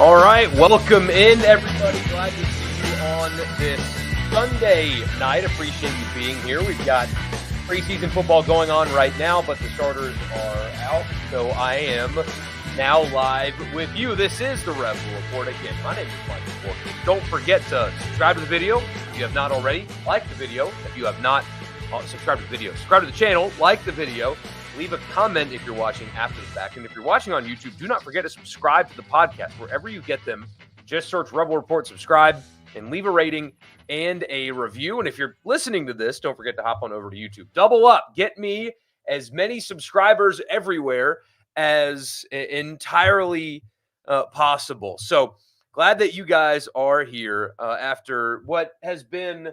All right, welcome in, everybody. Glad to see you on this Sunday night. Appreciate you being here. We've got preseason football going on right now, but the starters are out, so I am now live with you. This is the Rebel Report. Again, my name is Michael Porter. Don't forget to subscribe to the video if you have not already. Like the video if you have not. Subscribe to the video. Subscribe to the channel. Like the video. Leave a comment if you're watching after the fact. And if you're watching on YouTube, do not forget to subscribe to the podcast. Wherever you get them, just search Rebel Report, subscribe, and leave a rating and a review. And if you're listening to this, don't forget to hop on over to YouTube. Double up. Get me as many subscribers everywhere as entirely possible. So glad that you guys are here after what has been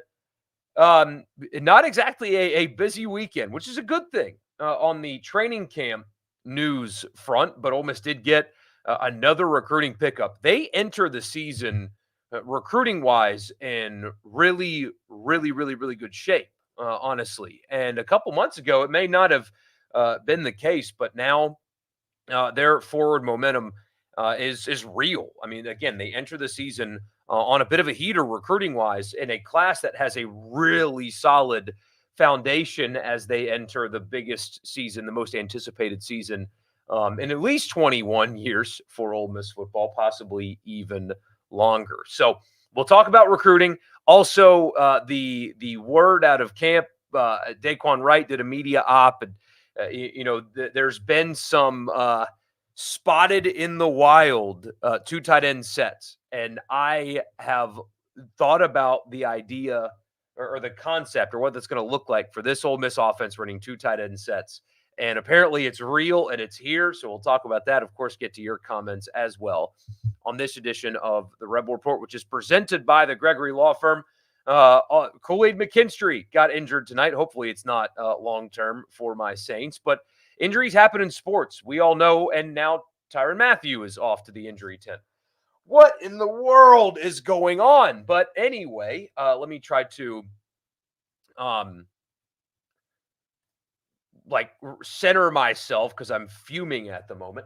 not exactly a busy weekend, which is a good thing. On the training camp news front, but Ole Miss did get another recruiting pickup. They enter the season recruiting-wise in really good shape, honestly. And a couple months ago, it may not have been the case, but now their forward momentum is real. I mean, again, they enter the season on a bit of a heater recruiting-wise in a class that has a really solid foundation as they enter the biggest season, the most anticipated season in at least 21 years for Ole Miss football, possibly even longer. So we'll talk about recruiting. Also, the word out of camp, Daquan Wright did a media op, and there's been some spotted in the wild 2 tight end sets, and I have thought about the idea or the concept or what that's going to look like for this Ole Miss offense running 2 tight end sets. And apparently it's real and it's here. So we'll talk about that. Of course, get to your comments as well on this edition of the Rebel Report, which is presented by the Gregory Law Firm. Kool-Aid McKinstry got injured tonight. Hopefully it's not long-term for my Saints, but injuries happen in sports. We all know. And now Tyrann Mathieu is off to the injury tent. What in the world is going on? But anyway, let me try to center myself because I'm fuming at the moment.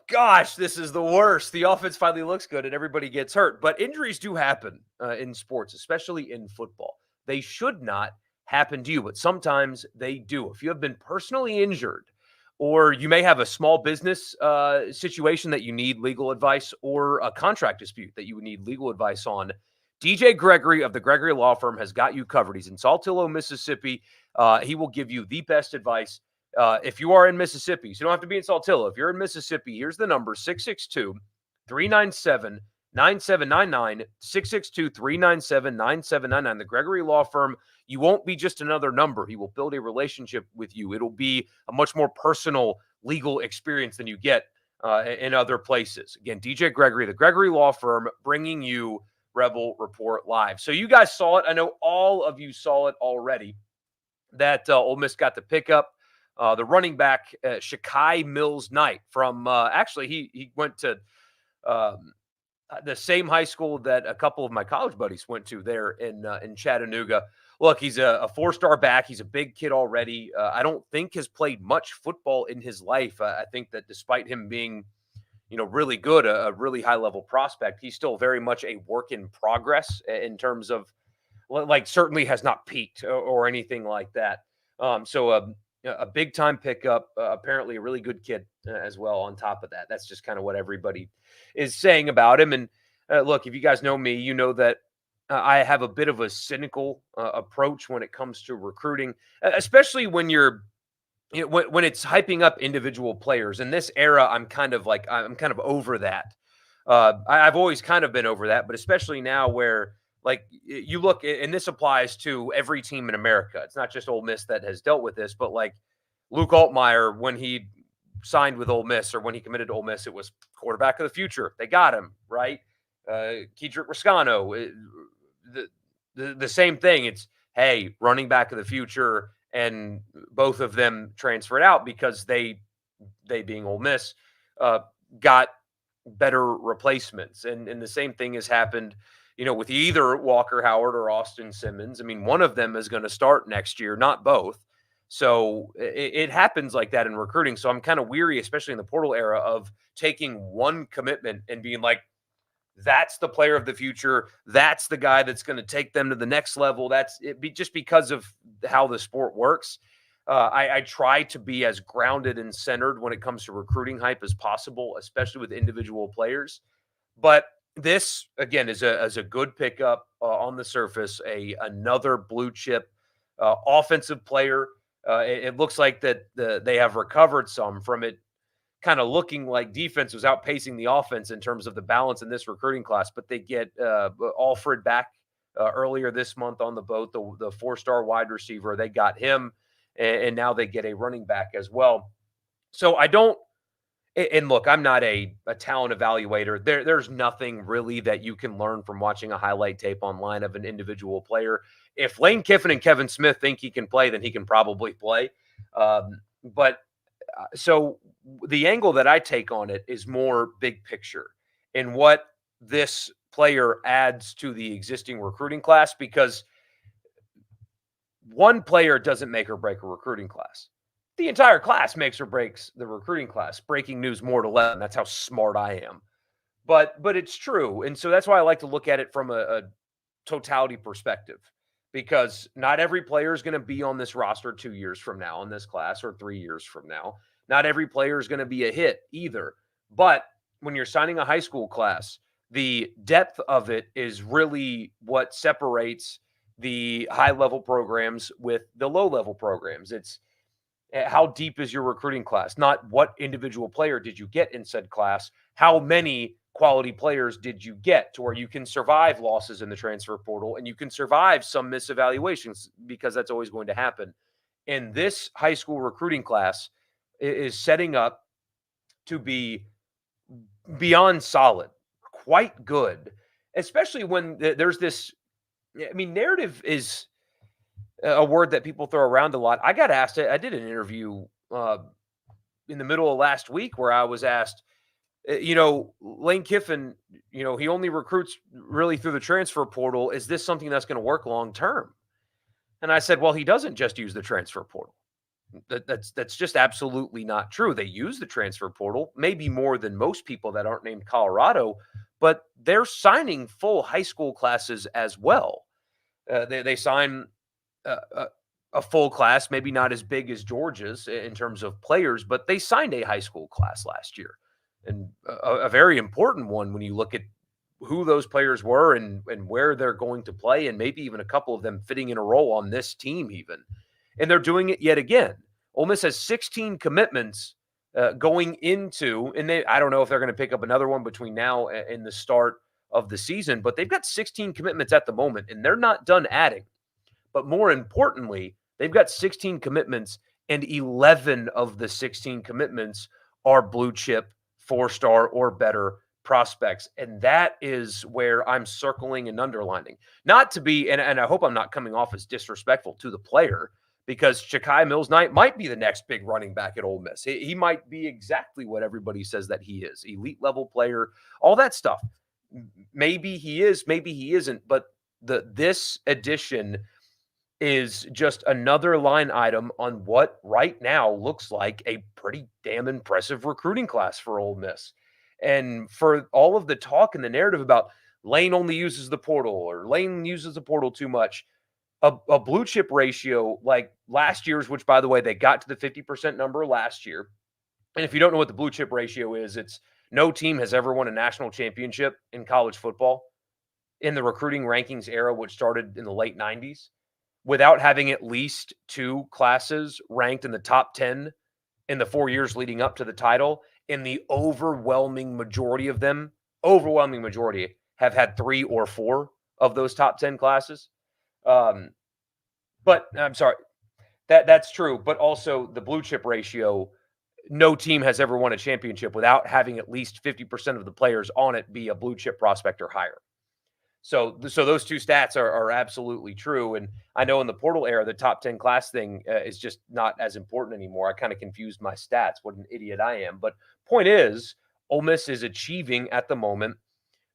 Gosh, this is the worst. The offense finally looks good and everybody gets hurt. But injuries do happen in sports, especially in football. They should not happen to you, but sometimes they do. If you have been personally injured, or you may have a small business situation that you need legal advice, or a contract dispute that you would need legal advice on, DJ Gregory of the Gregory Law Firm has got you covered. He's in Saltillo, Mississippi. He will give you the best advice. If you are in Mississippi, so you don't have to be in Saltillo. If you're in Mississippi, here's the number, 662-397-9799, 662-397-9799. The Gregory Law Firm, you won't be just another number. He will build a relationship with you. It'll be a much more personal legal experience than you get in other places. Again, DJ Gregory, the Gregory Law Firm, bringing you Rebel Report Live. So you guys saw it. I know all of you saw it already, that Ole Miss got to pick up the running back, Shakai Mills-Knight from actually, he went to the same high school that a couple of my college buddies went to there in Chattanooga. Look, he's a 4-star back. He's a big kid already. I don't think has played much football in his life. I think that despite him being, really good, a really high-level prospect, he's still very much a work in progress in terms of, certainly has not peaked or anything like that. So a big-time pickup, apparently a really good kid as well on top of that. That's just kind of what everybody is saying about him. And look, if you guys know me, you know that I have a bit of a cynical approach when it comes to recruiting, especially when when it's hyping up individual players. In this era, I'm kind of over that. I've always kind of been over that, but especially now where you look, and this applies to every team in America. It's not just Ole Miss that has dealt with this, but Luke Altmaier, when he signed with Ole Miss or when he committed to Ole Miss, it was quarterback of the future. They got him, right? Kedrick Riscano, the same thing. It's, hey, running back of the future, and both of them transferred out because they being Ole Miss, got better replacements. And the same thing has happened, with either Walker Howard or Austin Simmons. I mean, one of them is going to start next year, not both. So it happens like that in recruiting. So I'm kind of weary, especially in the portal era, of taking one commitment and being like, that's the player of the future. That's the guy that's going to take them to the next level. That's it. Just because of how the sport works. I try to be as grounded and centered when it comes to recruiting hype as possible, especially with individual players. But this again is a good pickup on the surface. Another blue chip offensive player. It looks like that they have recovered some from it kind of looking like defense was outpacing the offense in terms of the balance in this recruiting class. But they get Alfred back earlier this month on the boat, the 4-star wide receiver. They got him, and now they get a running back as well. So I don't. And look, I'm not a talent evaluator. There's nothing really that you can learn from watching a highlight tape online of an individual player. If Lane Kiffin and Kevin Smith think he can play, then he can probably play. But so the angle that I take on it is more big picture and what this player adds to the existing recruiting class, because one player doesn't make or break a recruiting class. The entire class makes or breaks the recruiting class. Breaking news more to 11. That's how smart I am. But it's true. And so that's why I like to look at it from a totality perspective, because not every player is going to be on this roster 2 years from now in this class or 3 years from now. Not every player is going to be a hit either. But when you're signing a high school class, the depth of it is really what separates the high level programs with the low level programs. It's how deep is your recruiting class, not what individual player did you get in said class, how many quality players did you get to where you can survive losses in the transfer portal and you can survive some misevaluations, because that's always going to happen. And this high school recruiting class is setting up to be beyond solid, quite good, especially when there's this. I mean, narrative is a word that people throw around a lot. I got asked, I did an interview in the middle of last week where I was asked, Lane Kiffin, he only recruits really through the transfer portal. Is this something that's going to work long term? And I said, well, he doesn't just use the transfer portal. That's just absolutely not true. They use the transfer portal, maybe more than most people that aren't named Colorado, but they're signing full high school classes as well. They sign a full class, maybe not as big as Georgia's in terms of players, but they signed a high school class last year, and a very important one when you look at who those players were and where they're going to play, and maybe even a couple of them fitting in a role on this team even. And they're doing it yet again. Ole Miss has 16 commitments going into, and I don't know if they're going to pick up another one between now and the start of the season, but they've got 16 commitments at the moment, and they're not done adding. But more importantly, they've got 16 commitments, and 11 of the 16 commitments are blue chip, 4-star or better prospects. And that is where I'm circling and underlining. Not to be, and I hope I'm not coming off as disrespectful to the player, because Shakai Mills-Knight might be the next big running back at Ole Miss. He might be exactly what everybody says that he is. Elite level player, all that stuff. Maybe he is, maybe he isn't. But this addition is just another line item on what right now looks like a pretty damn impressive recruiting class for Ole Miss. And for all of the talk and the narrative about Lane only uses the portal or Lane uses the portal too much, a blue chip ratio like last year's, which by the way, they got to the 50% number last year. And if you don't know what the blue chip ratio is, it's no team has ever won a national championship in college football in the recruiting rankings era, which started in the late 90s, without having at least 2 classes ranked in the top 10 in the 4 years leading up to the title. And the overwhelming majority of them, have had 3 or 4 of those top 10 classes. But I'm sorry, that's true. But also the blue chip ratio, no team has ever won a championship without having at least 50% of the players on it be a blue chip prospect or higher. So those 2 stats are absolutely true. And I know in the portal era, the top 10 class thing is just not as important anymore. I kind of confused my stats. What an idiot I am. But point is, Ole Miss is achieving at the moment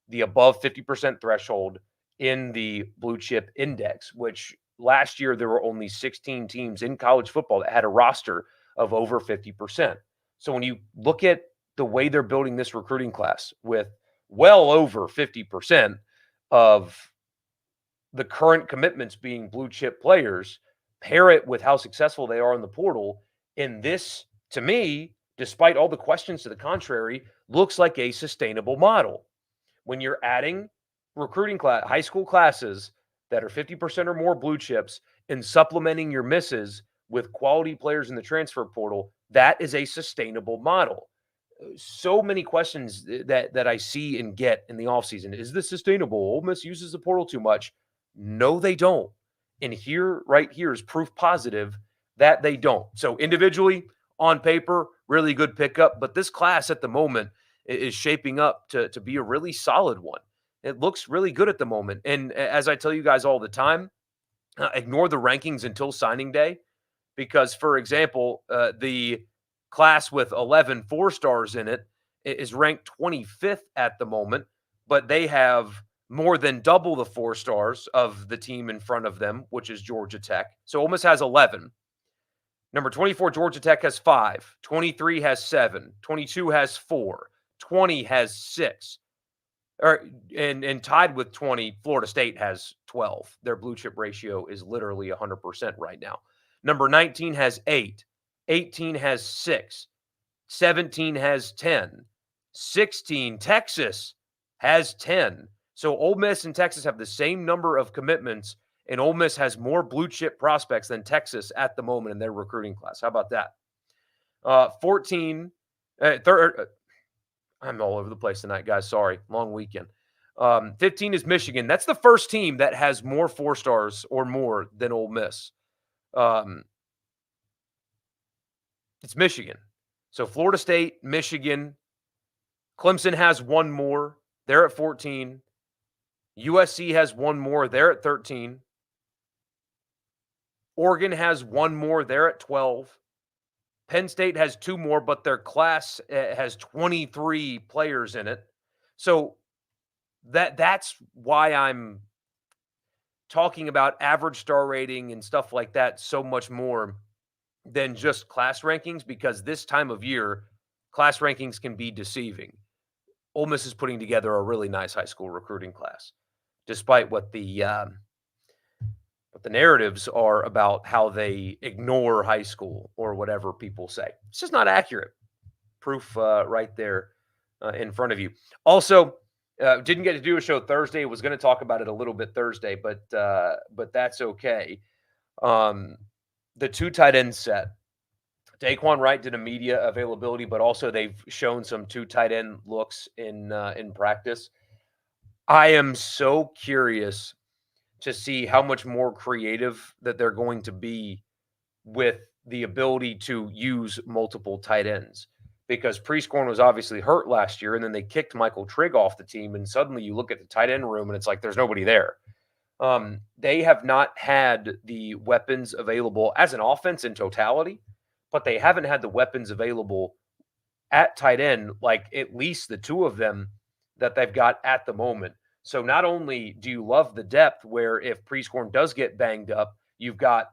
the above 50% threshold in the blue chip index, which last year there were only 16 teams in college football that had a roster of over 50%. So when you look at the way they're building this recruiting class with well over 50% of the current commitments being blue chip players, pair it with how successful they are in the portal, and this, to me, despite all the questions to the contrary, looks like a sustainable model. When you're adding recruiting class, high school classes that are 50% or more blue chips and supplementing your misses with quality players in the transfer portal, that is a sustainable model. So many questions that I see and get in the offseason. Is this sustainable? Ole Miss uses the portal too much. No, they don't. And here, right here, is proof positive that they don't. So individually, on paper, really good pickup. But this class at the moment is shaping up to be a really solid one. It looks really good at the moment. And as I tell you guys all the time, ignore the rankings until signing day. Because, for example, the class with 11 4-stars in it is ranked 25th at the moment, but they have more than double the 4-stars of the team in front of them, which is Georgia Tech. So Ole Miss has 11. Number 24, Georgia Tech has 5. 23 has 7. 22 has 4. 20 has 6. And tied with 20, Florida State has 12. Their blue chip ratio is literally 100% right now. Number 19 has 8. 18 has 6. 17 has 10. 16, Texas has 10. So Ole Miss and Texas have the same number of commitments, and Ole Miss has more blue chip prospects than Texas at the moment in their recruiting class. How about that? 14, I'm all over the place tonight, guys. Sorry. Long weekend. 15 is Michigan. That's the first team that has more 4-stars or more than Ole Miss. It's Michigan. So Florida State, Michigan, Clemson has one more. They're at 14. USC has one more. They're at 13. Oregon has one more. They're at 12. Penn State has 2 more, but their class has 23 players in it. So that's why I'm talking about average star rating and stuff like that so much more than just class rankings, because this time of year, class rankings can be deceiving. Ole Miss is putting together a really nice high school recruiting class, despite what the narratives are about how they ignore high school or whatever people say. It's just not accurate. Proof right there in front of you. Also, didn't get to do a show Thursday. Was going to talk about it a little bit Thursday, but that's okay. The 2 tight end set. Daquan Wright did a media availability, but also they've shown some 2 tight end looks in practice. I am so curious to see how much more creative that they're going to be with the ability to use multiple tight ends, because Prescorn was obviously hurt last year, and then they kicked Michael Trigg off the team, and suddenly you look at the tight end room and it's like there's nobody there. They have not had the weapons available as an offense in totality, but they haven't had the weapons available at tight end, like at least the 2 of them that they've got at the moment. So not only do you love the depth where if Prescorn does get banged up, you've got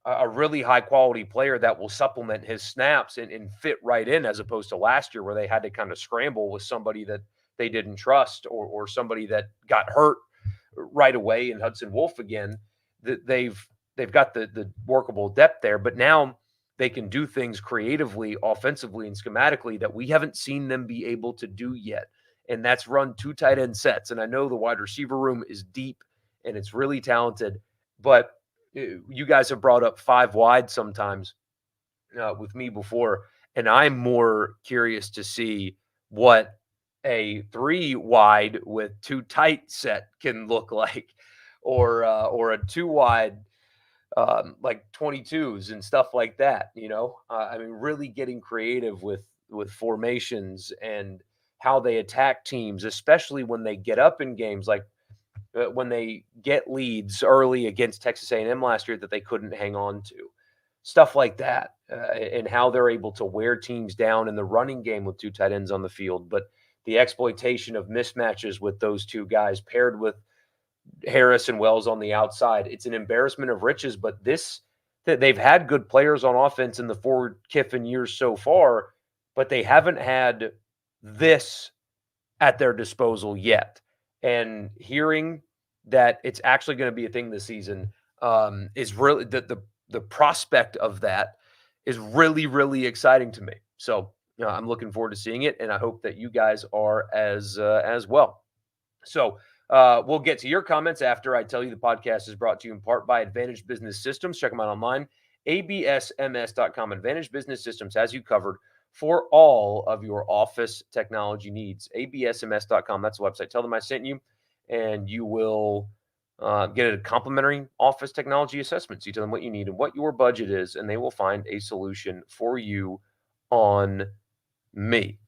a really high quality player that will supplement his snaps and fit right in, as opposed to last year where they had to kind of scramble with somebody that they didn't trust or somebody that got hurt right away in Hudson Wolf again. They've got the workable depth there, but now they can do things creatively, offensively, and schematically that we haven't seen them be able to do yet. And that's run 2 tight end sets. And I know the wide receiver room is deep and it's really talented, but you guys have brought up 5 wide sometimes with me before, and I'm more curious to see what a 3 wide with 2 tight set can look like, or a 2 wide like 22s and stuff like that. I mean, really getting creative with formations and how they attack teams, especially when they get up in games, like when they get leads early against Texas A&M last year that they couldn't hang on to. Stuff like that, and how they're able to wear teams down in the running game with 2 tight ends on the field. But the exploitation of mismatches with those 2 guys paired with Harris and Wells on the outside. It's an embarrassment of riches, but they've had good players on offense in the Ford Kiffin years so far, but they haven't had this at their disposal yet. And hearing that it's actually going to be a thing this season is really the prospect of that is really, really exciting to me. So I'm looking forward to seeing it, and I hope that you guys are as well. So we'll get to your comments after I tell you the podcast is brought to you in part by Advantage Business Systems. Check them out online, absms.com. Advantage Business Systems has you covered for all of your office technology needs. absms.com, that's the website. Tell them I sent you, and you will get a complimentary office technology assessment. So you tell them what you need and what your budget is, and they will find a solution for you on me.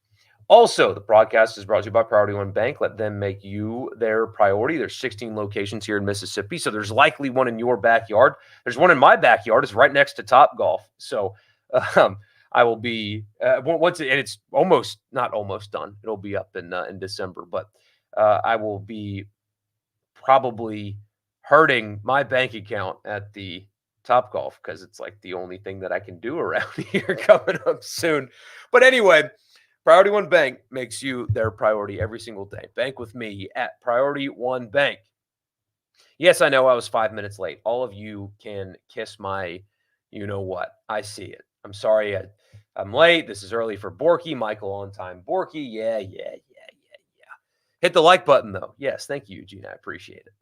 Also, the broadcast is brought to you by Priority One Bank. Let them make you their priority. There's 16 locations here in Mississippi, so there's likely one in your backyard. There's one in my backyard. It's right next to Top Golf. So I will be once, and it's almost not almost done. It'll be up in December, but I will be probably hurting my bank account at the Top Golf because it's like the only thing that I can do around here coming up soon. But anyway, Priority One Bank makes you their priority every single day. Bank with me at Priority One Bank. Yes, I know I was 5 minutes late. All of you can kiss my you know what. I see it. I'm sorry I'm late. This is early for Borky. Michael on time. Borky. Yeah. Hit the like button, though. Yes, thank you, Eugene. I appreciate it.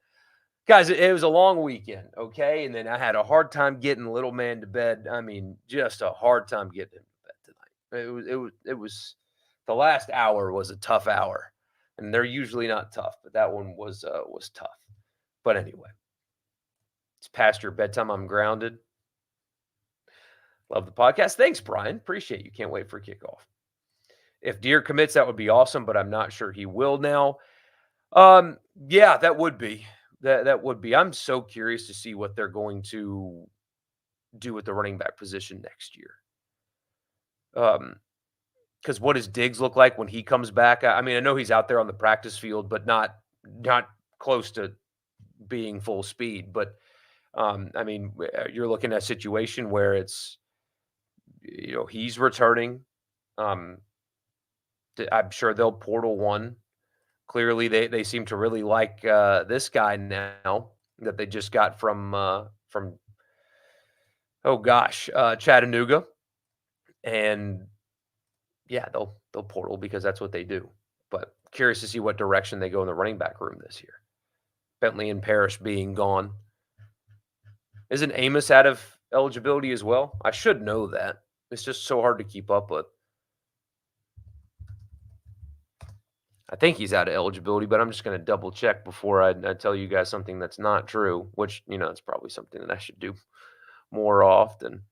Guys, it was a long weekend, okay? And then I had a hard time getting little man to bed. I mean, just a hard time getting him to bed tonight. It was the last hour was a tough hour, and they're usually not tough, but that one was tough. But anyway, it's past your bedtime. I'm grounded. Love the podcast. Thanks, Brian. Appreciate you. Can't wait for kickoff. If Deere commits, that would be awesome, but I'm not sure he will now. Yeah, that would be. That would be. I'm so curious to see what they're going to do with the running back position next year. Because what does Diggs look like when he comes back? I mean, I know he's out there on the practice field, but not close to being full speed. But I mean, you're looking at a situation where it's, he's returning. I'm sure they'll portal one. Clearly, they seem to really like this guy now that they just got from Chattanooga, and yeah, they'll portal because that's what they do. But curious to see what direction they go in the running back room this year. Bentley and Parrish being gone. Isn't Amos out of eligibility as well? I should know that. It's just so hard to keep up with. I think he's out of eligibility, but I'm just going to double check before I tell you guys something that's not true, which, it's probably something that I should do more often.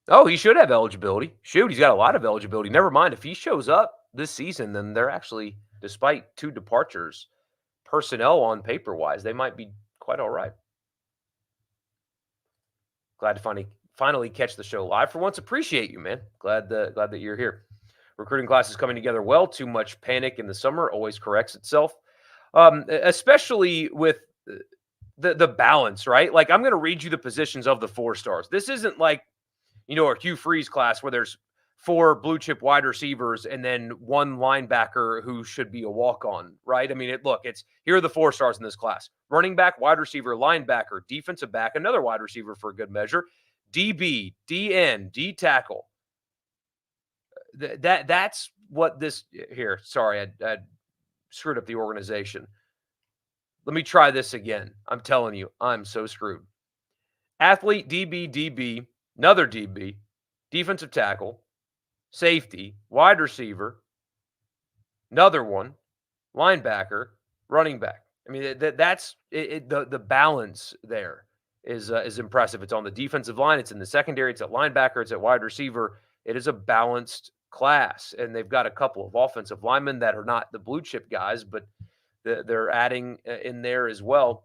Oh, he should have eligibility. Shoot, he's got a lot of eligibility. Never mind. If he shows up this season, then they're actually, despite 2 departures, personnel on paper-wise, they might be quite all right. Glad to finally catch the show live for once. Appreciate you, man. Glad that you're here. Recruiting class is coming together well. Too much panic in the summer always corrects itself, especially with the balance, right? Like, I'm going to read you the positions of the 4 stars. This isn't like, a Hugh Freeze class where there's 4 blue chip wide receivers and then 1 linebacker who should be a walk-on, right? I mean, here are the 4 stars in this class: running back, wide receiver, linebacker, defensive back, another wide receiver for a good measure, DB, DN, D tackle. That's what this here. Sorry, I screwed up the organization. Let me try this again. I'm telling you, I'm so screwed. Athlete, DB, another DB, defensive tackle, safety, wide receiver, another one, linebacker, running back. I mean, that's it. The balance there is impressive. It's on the defensive line. It's in the secondary. It's at linebacker. It's at wide receiver. It is a balanced class, and they've got a couple of offensive linemen that are not the blue chip guys, but they're adding in there as well.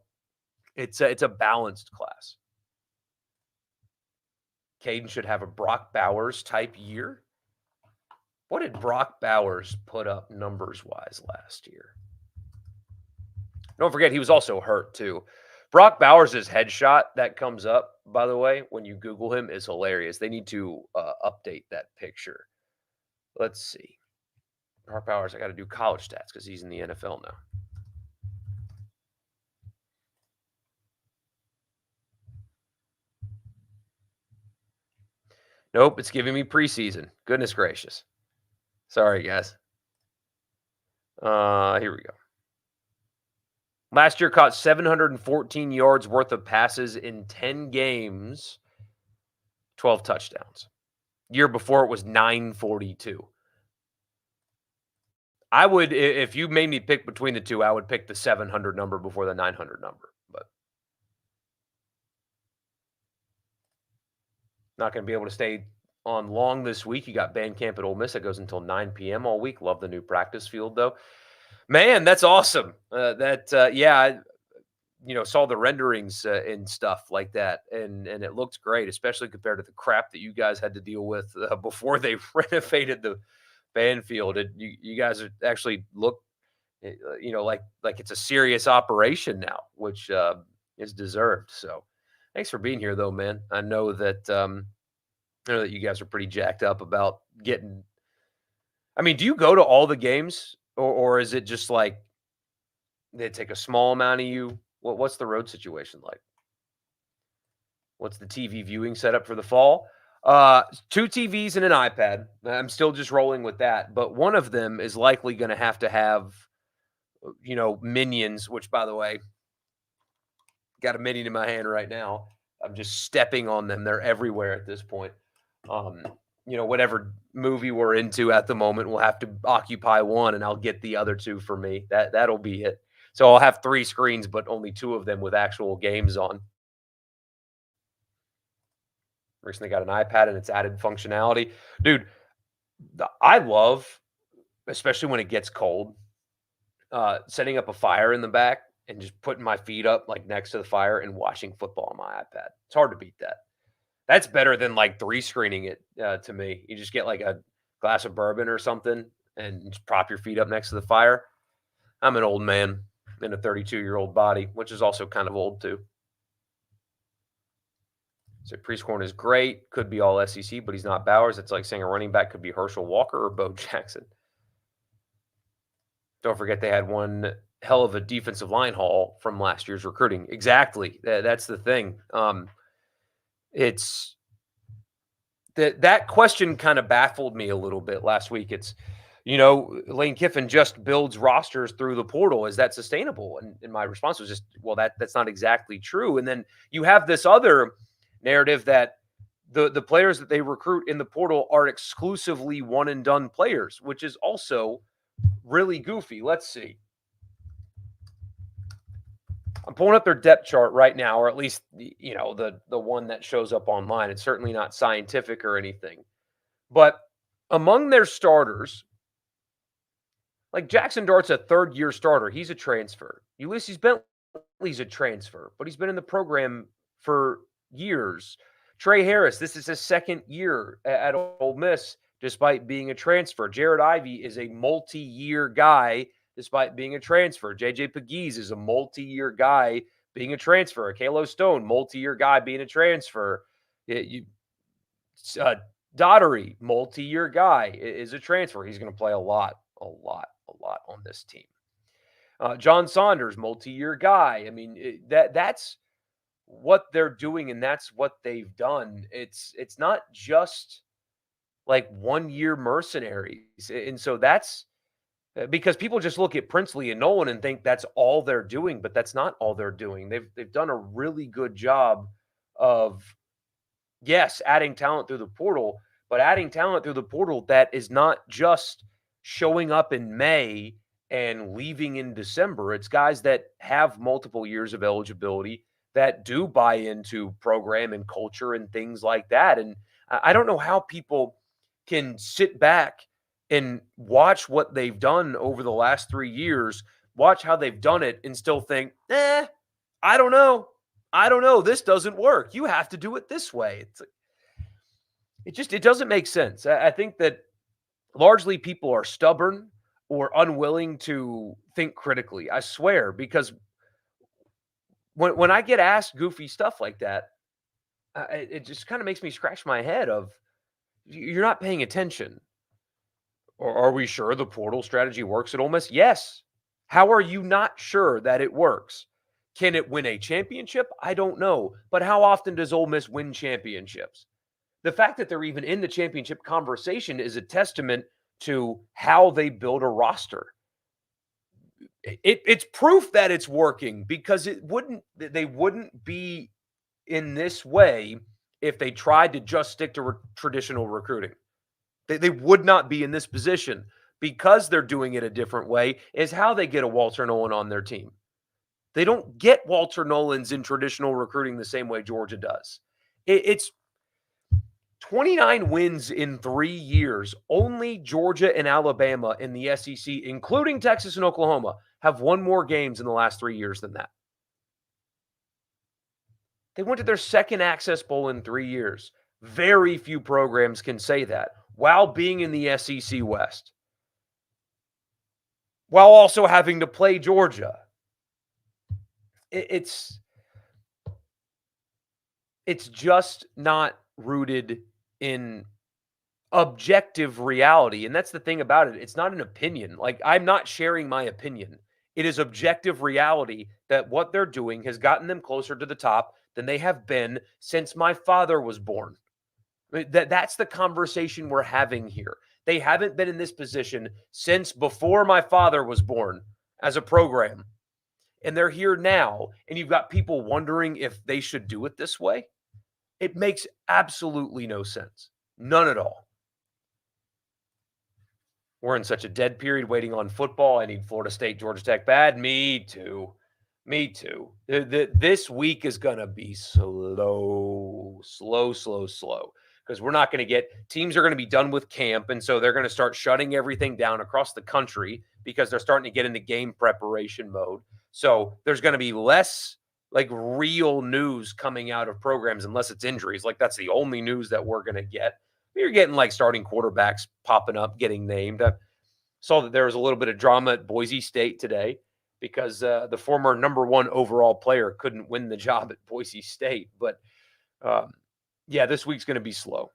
It's a balanced class. Caden should have a Brock Bowers type year. What did Brock Bowers put up numbers-wise last year? Don't forget, he was also hurt too. Brock Bowers' headshot that comes up, by the way, when you Google him is hilarious. They need to update that picture. Let's see. Brock Bowers, I got to do college stats because he's in the NFL now. Nope, it's giving me preseason. Goodness gracious. Sorry, guys. Here we go. Last year caught 714 yards worth of passes in 10 games, 12 touchdowns. Year before it was 942. I would, if you made me pick between the two, I would pick the 700 number before the 900 number. But not going to be able to stay on long this week. You got band camp at Ole Miss that goes until 9 p.m. all week. Love the new practice field, though. Man, that's awesome. I saw the renderings and stuff like that, and it looked great, especially compared to the crap that you guys had to deal with before they renovated the band field. You guys are actually look, like it's a serious operation now, which is deserved. So, thanks for being here, though, man. I know that you guys are pretty jacked up about getting. I mean, do you go to all the games, or is it just like they take a small amount of you? What's the road situation like? What's the TV viewing setup for the fall? 2 TVs and an iPad. I'm still just rolling with that, but one of them is likely going to have, minions, which, by the way, got a minion in my hand right now. I'm just stepping on them. They're everywhere at this point. Whatever movie we're into at the moment will have to occupy one, and I'll get the other 2 for me. That'll be it. So I'll have 3 screens, but only 2 of them with actual games on. Recently got an iPad and its added functionality. Dude, I love, especially when it gets cold, setting up a fire in the back and just putting my feet up like next to the fire and watching football on my iPad. It's hard to beat that. That's better than like 3 screening it to me. You just get like a glass of bourbon or something and just prop your feet up next to the fire. I'm an old man in a 32-year-old body, which is also kind of old too. So Prieskorn is great. Could be all SEC, but he's not Bowers. It's like saying a running back could be Herschel Walker or Bo Jackson. Don't forget they had one hell of a defensive line haul from last year's recruiting. Exactly. That's the thing. It's that question kind of baffled me a little bit last week. It's, Lane Kiffin just builds rosters through the portal. Is that sustainable? And my response was just, well, that's not exactly true. And then you have this other narrative that the players that they recruit in the portal are exclusively one and done players, which is also really goofy. Let's see. I'm pulling up their depth chart right now, or at least, the one that shows up online. It's certainly not scientific or anything. But among their starters, like Jackson Dart's a third-year starter. He's a transfer. Ulysses Bentley's a transfer, but he's been in the program for years. Trey Harris, this is his second year at Ole Miss, despite being a transfer. Jared Ivey is a multi-year guy, despite being a transfer. J.J. Pegues is a multi-year guy being a transfer. Kalo Stone, multi-year guy being a transfer. Daughtery, multi-year guy, is a transfer. He's going to play a lot on this team. John Saunders, multi-year guy. I mean, that's what they're doing, and that's what they've done. It's not just like 1-year mercenaries. And so that's because people just look at Princely and Nolan and think that's all they're doing, but that's not all they're doing. They've done a really good job of, yes, adding talent through the portal, but adding talent through the portal that is not just showing up in May and leaving in December. It's guys that have multiple years of eligibility that do buy into program and culture and things like that. And I don't know how people can sit back and watch what they've done over the last 3 years, watch how they've done it and still think, I don't know. This doesn't work. You have to do it this way. It doesn't make sense. I think that largely people are stubborn or unwilling to think critically. I swear, because when I get asked goofy stuff like that, it just kind of makes me scratch my head of you're not paying attention. Or are we sure the portal strategy works at Ole Miss? Yes. How are you not sure that it works? Can it win a championship? I don't know. But how often does Ole Miss win championships? The fact that they're even in the championship conversation is a testament to how they build a roster. It's proof that it's working because they wouldn't be in this way if they tried to just stick to traditional recruiting. They would not be in this position because they're doing it a different way, is how they get a Walter Nolan on their team. They don't get Walter Nolans in traditional recruiting the same way Georgia does. It's 29 wins in 3 years. Only Georgia and Alabama in the SEC, including Texas and Oklahoma, have won more games in the last 3 years than that. They went to their second Access Bowl in 3 years. Very few programs can say that while being in the SEC West, while also having to play Georgia. It's just not rooted in objective reality. And that's the thing about it. It's not an opinion. Like, I'm not sharing my opinion. It is objective reality that what they're doing has gotten them closer to the top than they have been since my father was born. That's the conversation we're having here. They haven't been in this position since before my father was born as a program. And they're here now. And you've got people wondering if they should do it this way. It makes absolutely no sense. None at all. We're in such a dead period waiting on football. I need Florida State, Georgia Tech bad. Me too. Me too. This week is going to be slow, because we're not going to get teams are going to be done with camp. And so they're going to start shutting everything down across the country because they're starting to get into game preparation mode. So there's going to be less like real news coming out of programs unless it's injuries. Like that's the only news that we're going to get. You're getting like starting quarterbacks popping up, getting named. I saw that there was a little bit of drama at Boise State today because the former number 1 overall player couldn't win the job at Boise State. But yeah, this week's going to be slow.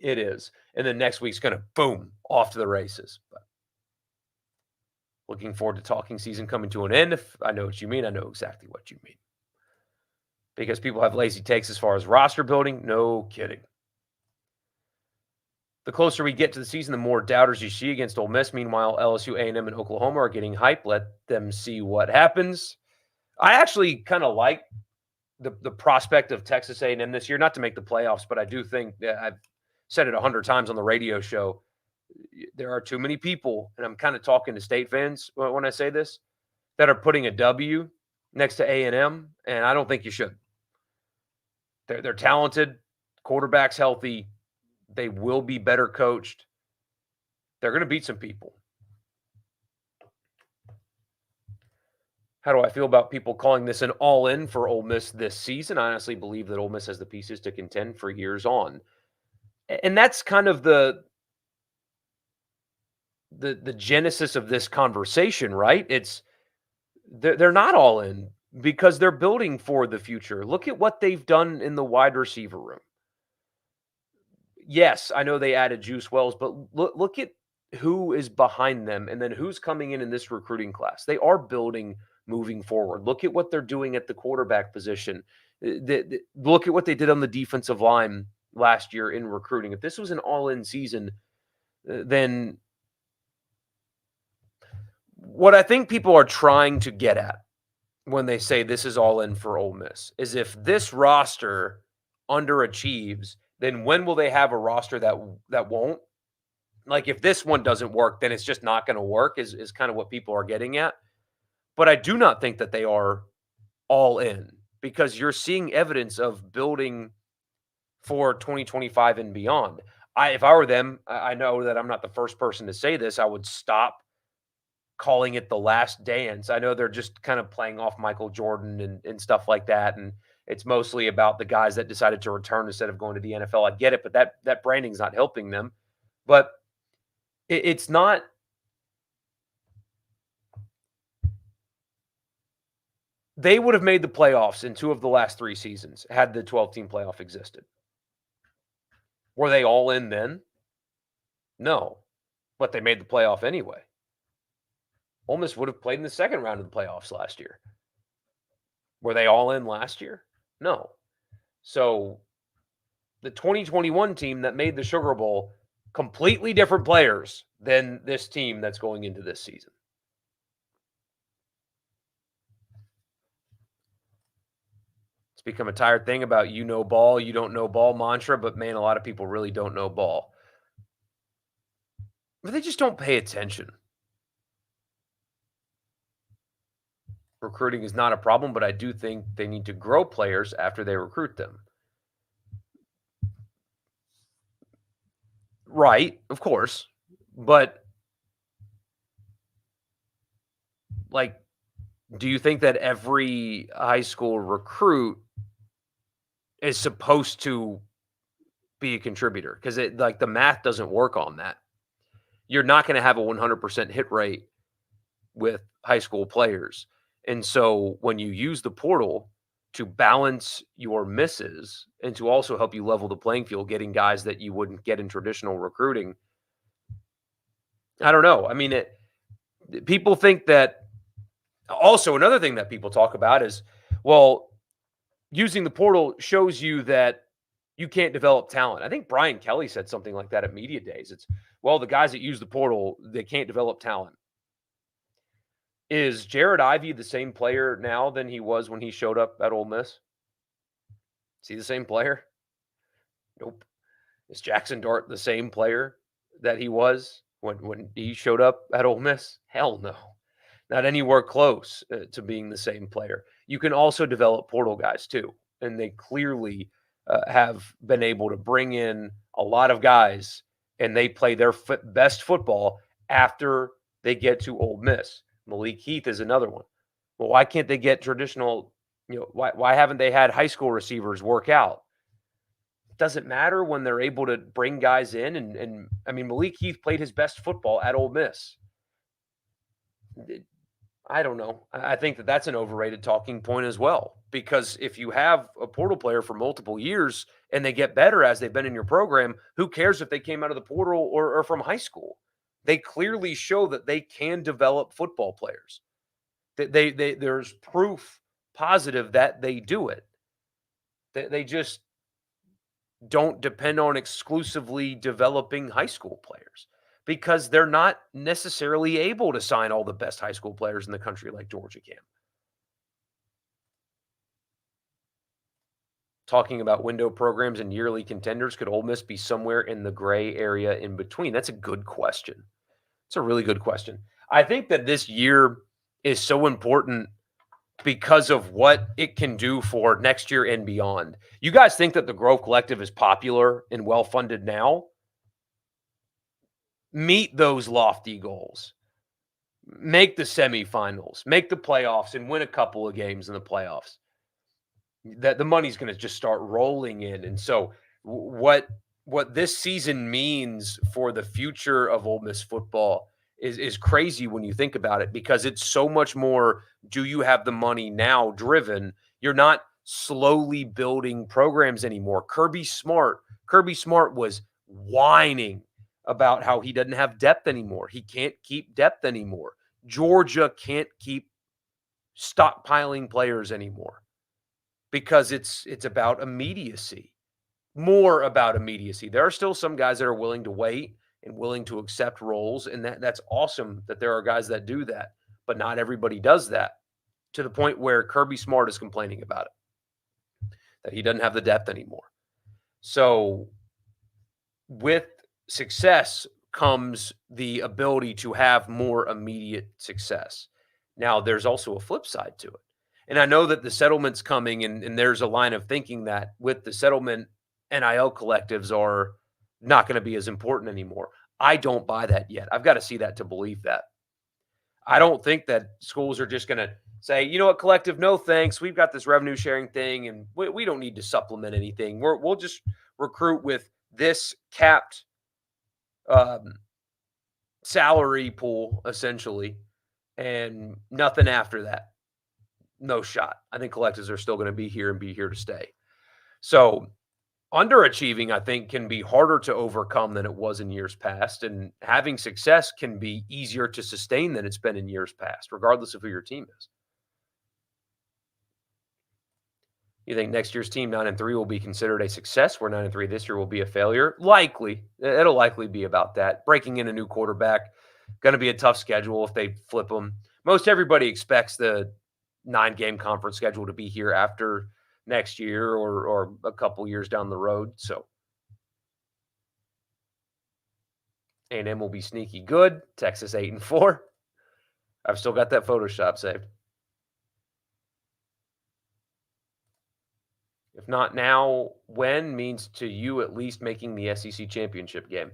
It is. And then next week's going to boom, off to the races. But looking forward to talking season coming to an end. If I know what you mean, I know exactly what you mean. Because people have lazy takes as far as roster building. No kidding. The closer we get to the season, the more doubters you see against Ole Miss. Meanwhile, LSU, A&M, and Oklahoma are getting hype. Let them see what happens. I actually kind of like the prospect of Texas A&M this year, not to make the playoffs, but I do think that I've said it 100 times on the radio show. There are too many people, and I'm kind of talking to state fans when I say this, that are putting a W next to A&M, and I don't think you should. They're talented, quarterback's healthy. They will be better coached. They're going to beat some people. How do I feel about people calling this an all-in for Ole Miss this season? I honestly believe that Ole Miss has the pieces to contend for years on. And that's kind of the genesis of this conversation, right? It's they're not all in because they're building for the future. Look at what they've done in the wide receiver room. Yes, I know they added Juice Wells, but look at who is behind them and then who's coming in this recruiting class. They are building moving forward. Look at what they're doing at the quarterback position. Look at what they did on the defensive line last year in recruiting. If this was an all-in season, then what I think people are trying to get at when they say this is all in for Ole Miss is if this roster underachieves, then when will they have a roster that won't? Like if this one doesn't work, then it's just not going to work is kind of what people are getting at. But I do not think that they are all in because you're seeing evidence of building for 2025 and beyond. If I were them, I know that I'm not the first person to say this. I would stop calling it the last dance. I know they're just kind of playing off Michael Jordan and stuff like that. And it's mostly about the guys that decided to return instead of going to the NFL. I get it, but that branding's not helping them. But it's not They would have made the playoffs in 2 of the last 3 seasons had the 12-team playoff existed. Were they all in then? No, but they made the playoff anyway. Ole Miss would have played in the second round of the playoffs last year. Were they all in last year? No. So the 2021 team that made the Sugar Bowl, completely different players than this team that's going into this season. It's become a tired thing about you know ball, you don't know ball mantra, but man, a lot of people really don't know ball. But they just don't pay attention. Recruiting is not a problem, but I do think they need to grow players after they recruit them. Right, of course. But like, do you think that every high school recruit is supposed to be a contributor? Because it like the math doesn't work on that. You're not going to have a 100% hit rate with high school players. And so when you use the portal to balance your misses and to also help you level the playing field, getting guys that you wouldn't get in traditional recruiting, I don't know. I mean, people think that also another thing that people talk about is, well, using the portal shows you that you can't develop talent. I think Brian Kelly said something like that at media days. It's, well, the guys that use the portal, they can't develop talent. Is Jared Ivey the same player now than he was when he showed up at Ole Miss? Is he the same player? Nope. Is Jackson Dart the same player that he was when he showed up at Ole Miss? Hell no. Not anywhere close to being the same player. You can also develop portal guys too, and they clearly have been able to bring in a lot of guys, and they play their best football after they get to Ole Miss. Malik Heath is another one. Well, why can't they get traditional? Why haven't they had high school receivers work out? It doesn't matter when they're able to bring guys in, and I mean Malik Heath played his best football at Ole Miss. I don't know. I think that that's an overrated talking point as well, because if you have a portal player for multiple years and they get better as they've been in your program, who cares if they came out of the portal or from high school? They clearly show that they can develop football players. There's proof positive that they do it. They just don't depend on exclusively developing high school players because they're not necessarily able to sign all the best high school players in the country like Georgia can. Talking about window programs and yearly contenders, could Ole Miss be somewhere in the gray area in between? That's a good question. It's a really good question. I think that this year is so important because of what it can do for next year and beyond. You guys think that the Grove Collective is popular and well-funded now? Meet those lofty goals. Make the semifinals, make the playoffs, and win a couple of games in the playoffs. That the money's going to just start rolling in. And so what this season means for the future of Ole Miss football is crazy when you think about it, because it's so much more, do you have the money now driven? You're not slowly building programs anymore. Kirby Smart was whining about how he doesn't have depth anymore. He can't keep depth anymore. Georgia can't keep stockpiling players anymore because it's about immediacy, more about immediacy. There are still some guys that are willing to wait and willing to accept roles, and that's awesome that there are guys that do that, but not everybody does that, to the point where Kirby Smart is complaining about it, that he doesn't have the depth anymore. So with success comes the ability to have more immediate success. Now, there's also a flip side to it. And I know that the settlement's coming, and there's a line of thinking that with the settlement, NIL collectives are not going to be as important anymore. I don't buy that yet. I've got to see that to believe that. I don't think that schools are just going to say, you know what, collective, no thanks. We've got this revenue sharing thing, and we don't need to supplement anything. We'll just recruit with this capped salary pool, essentially, and nothing after that. no shot. I think collectives are still going to be here and be here to stay. So underachieving, I think, can be harder to overcome than it was in years past. And having success can be easier to sustain than it's been in years past, regardless of who your team is. You think next year's team 9-3 will be considered a success, where 9-3 this year will be a failure? Likely. It'll likely be about that. Breaking in a new quarterback, going to be a tough schedule if they flip them. Most everybody expects the 9-game conference schedule to be here after next year or a couple years down the road. So A&M will be sneaky good. Texas 8-4. I've still got that Photoshop saved. If not now, when means to you at least making the SEC championship game.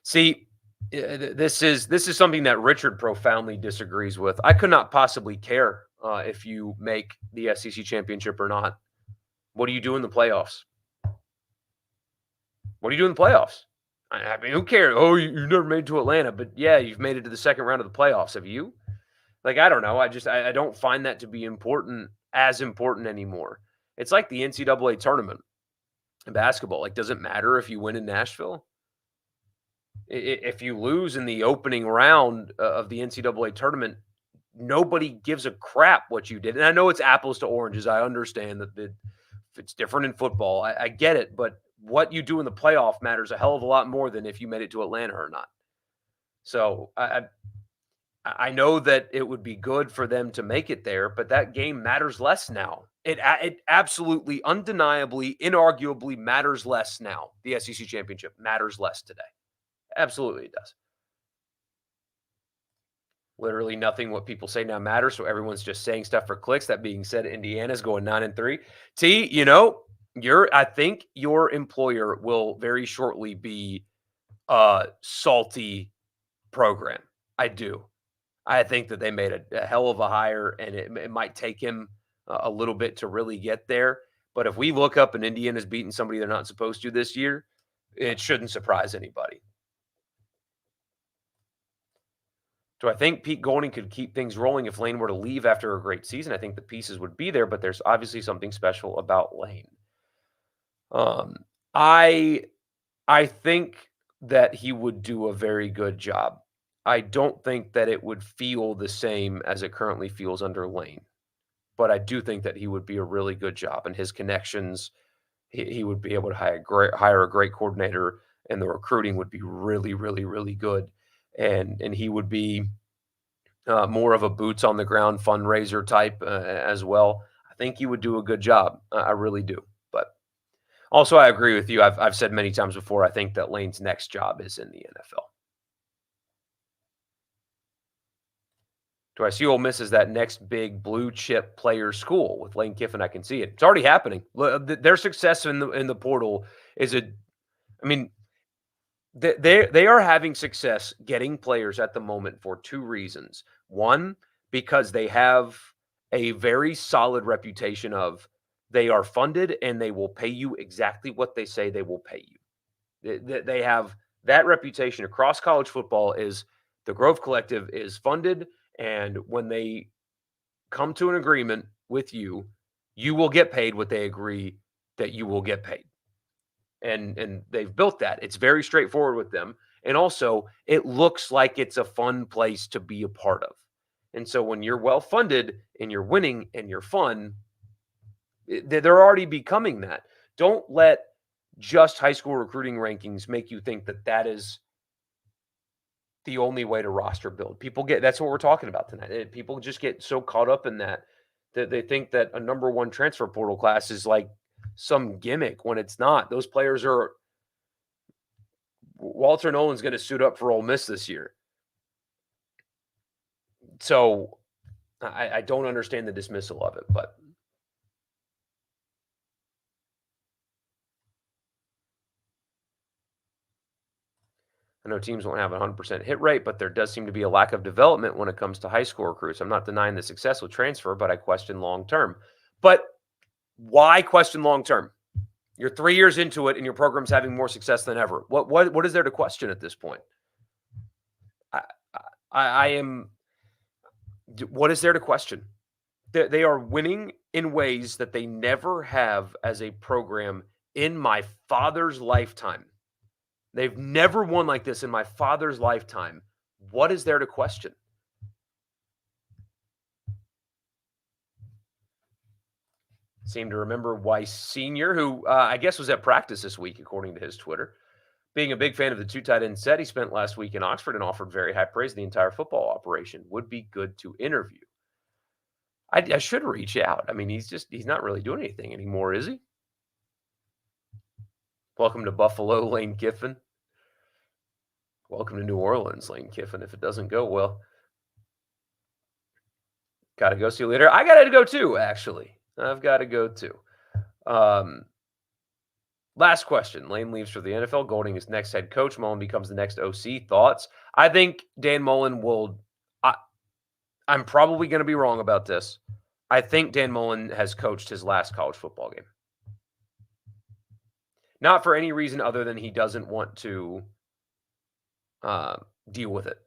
See, this is something that Richard profoundly disagrees with. I could not possibly care if you make the SEC championship or not. What do you do in the playoffs? What do you do in the playoffs? I mean, who cares? Oh, you never made it to Atlanta, but yeah, you've made it to the second round of the playoffs. Have you? Like, I don't know. I don't find that to be as important anymore. It's like the NCAA tournament in basketball. Like, does it matter if you win in Nashville? If you lose in the opening round of the NCAA tournament, nobody gives a crap what you did. And I know it's apples to oranges. I understand that it's different in football. I get it. But what you do in the playoff matters a hell of a lot more than if you made it to Atlanta or not. So I know that it would be good for them to make it there, but that game matters less now. It absolutely, undeniably, inarguably matters less now. The SEC championship matters less today. Absolutely it does. Literally nothing what people say now matters, so everyone's just saying stuff for clicks. That being said, Indiana's going 9-3. T, I think your employer will very shortly be a salty program. I do. I think that they made a hell of a hire, and it might take him a little bit to really get there. But if we look up and Indiana's beating somebody they're not supposed to this year, it shouldn't surprise anybody. Do I think Pete Golding could keep things rolling if Lane were to leave after a great season? I think the pieces would be there, but there's obviously something special about Lane. I think that he would do a very good job. I don't think that it would feel the same as it currently feels under Lane, but I do think that he would be a really good job, and his connections, he would be able to hire a great coordinator, and the recruiting would be really, really, really good. And he would be more of a boots on the ground fundraiser type as well. I think he would do a good job. I really do. But also, I agree with you. I've said many times before, I think that Lane's next job is in the NFL. Do I see Ole Miss as that next big blue chip player school with Lane Kiffin? I can see it. It's already happening. Their success in the portal is I mean, they are having success getting players at the moment for two reasons. One, because they have a very solid reputation of they are funded and they will pay you exactly what they say they will pay you. They have that reputation across college football. Is the Grove Collective is funded, and when they come to an agreement with you, you will get paid what they agree that you will get paid. And they've built that. It's very straightforward with them. And also, it looks like it's a fun place to be a part of. And so when you're well funded and you're winning and you're fun, they're already becoming that. Don't let just high school recruiting rankings make you think that that is the only way to roster build. That's what we're talking about tonight. People just get so caught up in that they think that a number one transfer portal class is like some gimmick when it's not. Those players are. Walter Nolan's going to suit up for Ole Miss this year. So I don't understand the dismissal of it, but I know teams won't have a 100% hit rate, but there does seem to be a lack of development when it comes to high school recruits. I'm not denying the success with transfer, but I question long term. But why question long term? You're 3 years into it, and your program's having more success than ever. What is there to question at this point? I am. What is there to question? They are winning in ways that they never have as a program in my father's lifetime. They've never won like this in my father's lifetime. What is there to question? Seem to remember Weiss Sr., who I guess was at practice this week, according to his Twitter. Being a big fan of the two tight end set he spent last week in Oxford and offered very high praise of the entire football operation. Would be good to interview. I should reach out. I mean, he's not really doing anything anymore, is he? Welcome to Buffalo, Lane Kiffin. Welcome to New Orleans, Lane Kiffin. If it doesn't go well, gotta go. See you later. I gotta go too, actually. I've got to go too. Last question. Lane leaves for the NFL. Golding is next head coach. Mullen becomes the next OC. Thoughts? I think Dan Mullen will. I'm probably going to be wrong about this. I think Dan Mullen has coached his last college football game. Not for any reason other than he doesn't want to deal with it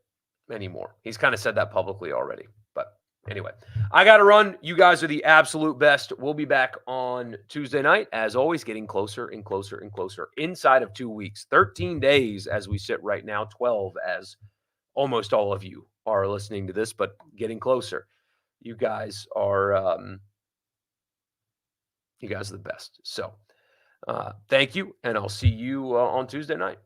anymore. He's kind of said that publicly already. But anyway, I got to run. You guys are the absolute best. We'll be back on Tuesday night. As always, getting closer and closer and closer. Inside of 2 weeks, 13 days as we sit right now, 12 as almost all of you are listening to this, but getting closer. You guys are the best. So thank you, and I'll see you on Tuesday night.